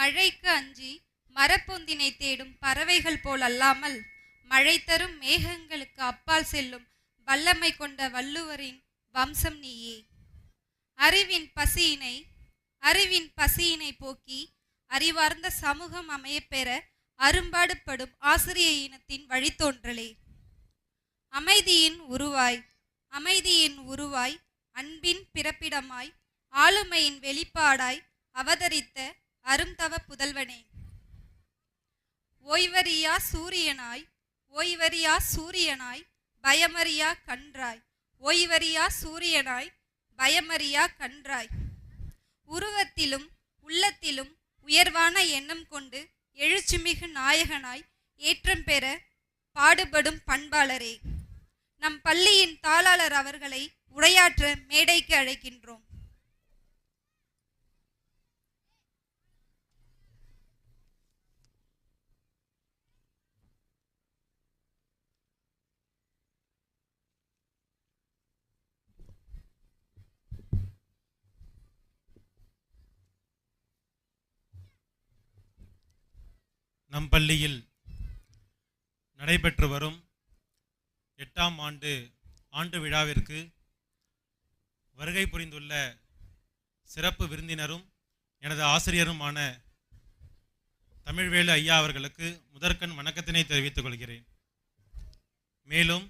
மழைக்கு அஞ்சி மரப்பொந்தினை தேடும் பறவைகள் போல் அல்லாமல் மழை தரும் மேகங்களுக்கு அப்பால் செல்லும் வல்லமை கொண்ட வள்ளுவரின் வம்சம் நீயே. அறிவின் பசியினை போக்கி அறிவார்ந்த சமூகம் அமையப்பெற அரும்பாடுபடும் ஆசிரிய இனத்தின் வழித்தோன்றலே. அமைதியின் உருவாய் அன்பின் பிறப்பிடமாய் ஆளுமையின் வெளிப்பாடாய் அவதரித்த அரும்தவ புதல்வனே. ஓய்வறியா சூரியனாய் பயமறியா கன்றாய் உருவத்திலும் உள்ளத்திலும் உயர்வான எண்ணம் கொண்டு எழுச்சிமிகு நாயகனாய் ஏற்றம் பெற பாடுபடும் பண்பாளரே. நம் பள்ளியின் தாளாளர் அவர்களை உரையாற்ற மேடைக்கு அழைக்கின்றோம். நம் பள்ளியில் நடைபெற்று வரும் 8ஆம் ஆண்டு விழாவிற்கு வருகை புரிந்துள்ள சிறப்பு விருந்தினரும் எனது ஆசிரியருமான தமிழ்வேலு ஐயா அவர்களுக்கு முதற்கண் வணக்கத்தினை தெரிவித்துக் கொள்கிறேன். மேலும்